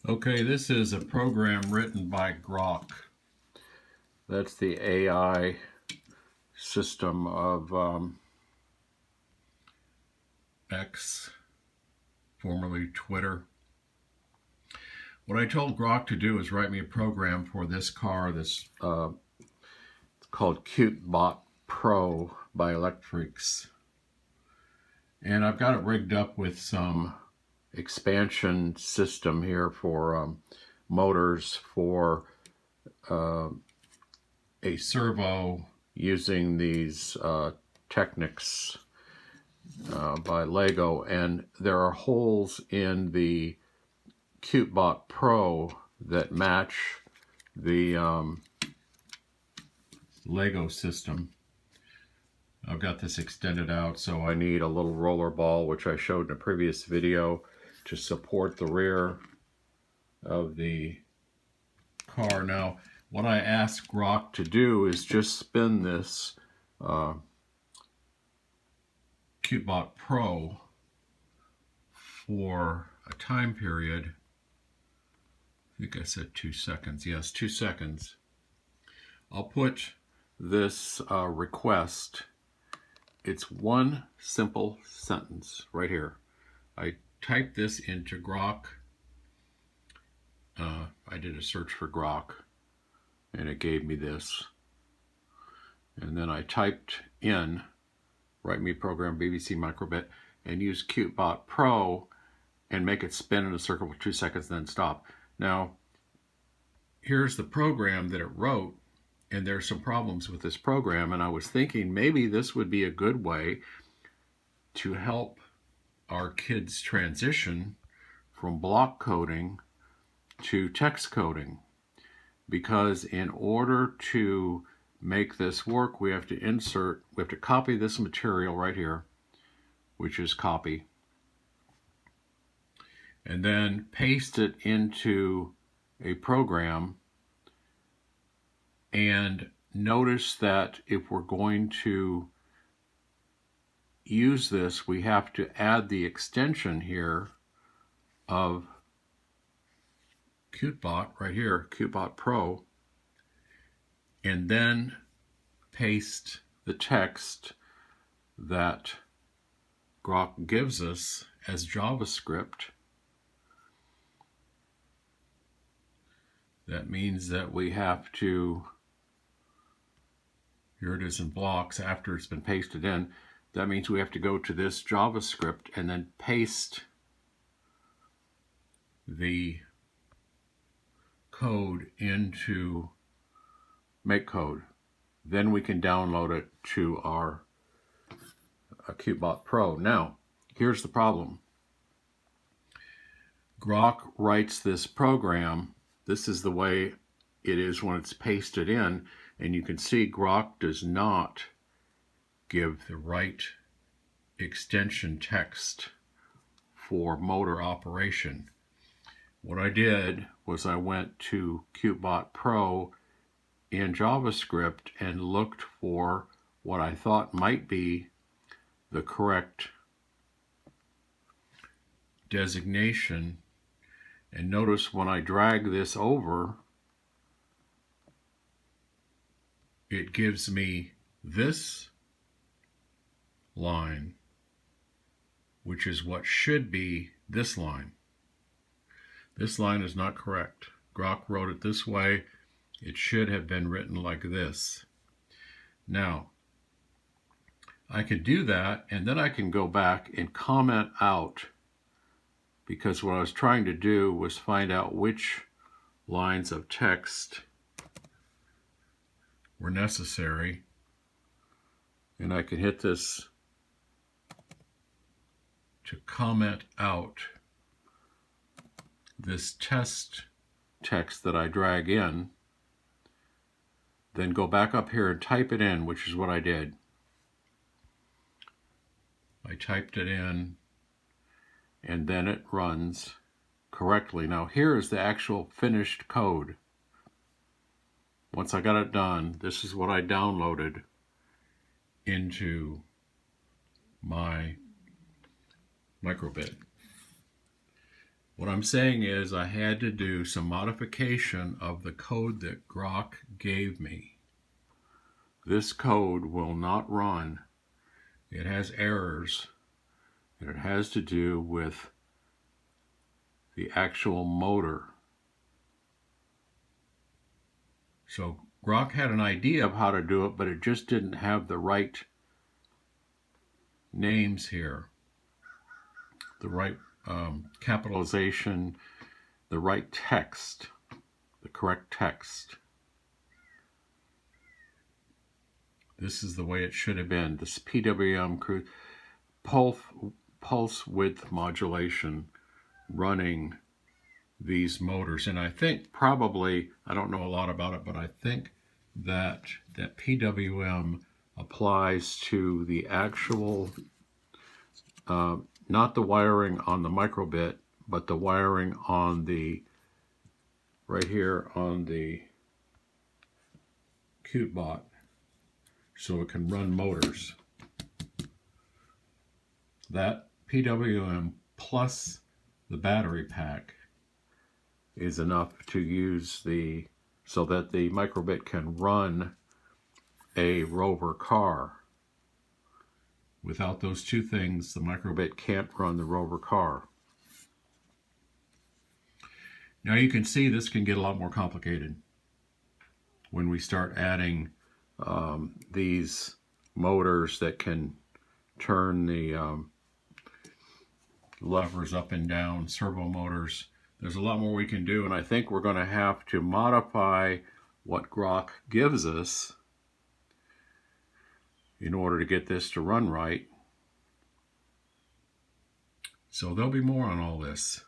Okay, this is a program written by Grok. That's the AI system of X, formerly Twitter. What I told Grok to do is write me a program for this car. It's called Cutebot Pro by Electrics. And I've got it rigged up with some expansion system here for motors for a servo using these Technics by Lego, and there are holes in the Cutebot Pro that match the Lego system. I've got this extended out, so I need a little roller ball, which I showed in a previous video, to support the rear of the car. Now, what I asked Grok to do is just spin this Cutebot Pro for a time period. I think I said 2 seconds. Yes, 2 seconds. I'll put this request. It's one simple sentence right here. I typed this into Grok. I did a search for Grok, and it gave me this. And then I typed in, write me program BBC microbit, and use Cutebot Pro and make it spin in a circle for 2 seconds and then stop. Now, here's the program that it wrote, and there's some problems with this program, and I was thinking maybe this would be a good way to help our kids transition from block coding to text coding, because in order to make this work, we have to copy this material right here, which is copy, and then paste it into a program. And notice that if we're going to use this, we have to add the extension here of Cutebot right here, Cutebot Pro, and then paste the text that Grok gives us as JavaScript. That means that we have to, here it is in blocks after it's been pasted in. That means we have to go to this JavaScript and then paste the code into MakeCode. Then we can download it to our Cutebot Pro. Now, here's the problem. Grok writes this program. This is the way it is when it's pasted in, and you can see Grok does not give the right extension text for motor operation. What I did was I went to Cutebot Pro in JavaScript and looked for what I thought might be the correct designation. And notice when I drag this over, it gives me this line, which is what should be this line. This line is not correct. Grok wrote it this way. It should have been written like this. Now, I could do that, and then I can go back and comment out, because what I was trying to do was find out which lines of text were necessary. And I can hit this to comment out this test text that I drag in, then go back up here and type it in, which is what I did. I typed it in, and then it runs correctly. Now here is the actual finished code. Once I got it done, this is what I downloaded into my microbit. What I'm saying is I had to do some modification of the code that Grok gave me. This code will not run. It has errors, and it has to do with the actual motor. So Grok had an idea of how to do it, but it just didn't have the right names here, the right capitalization, the right text, the correct text. This is the way it should have been. This PWM pulse width modulation running these motors. And I think probably, I don't know a lot about it, but I think that PWM applies to the actual, not the wiring on the microbit, but the wiring on the, right here on the Cutebot, so it can run motors. That PWM plus the battery pack is enough to use so that the microbit can run a Rover car. Without those two things, the microbit can't run the Rover car. Now you can see this can get a lot more complicated when we start adding these motors that can turn the levers up and down, servo motors. There's a lot more we can do, and I think we're going to have to modify what Grok gives us in order to get this to run right. So there'll be more on all this.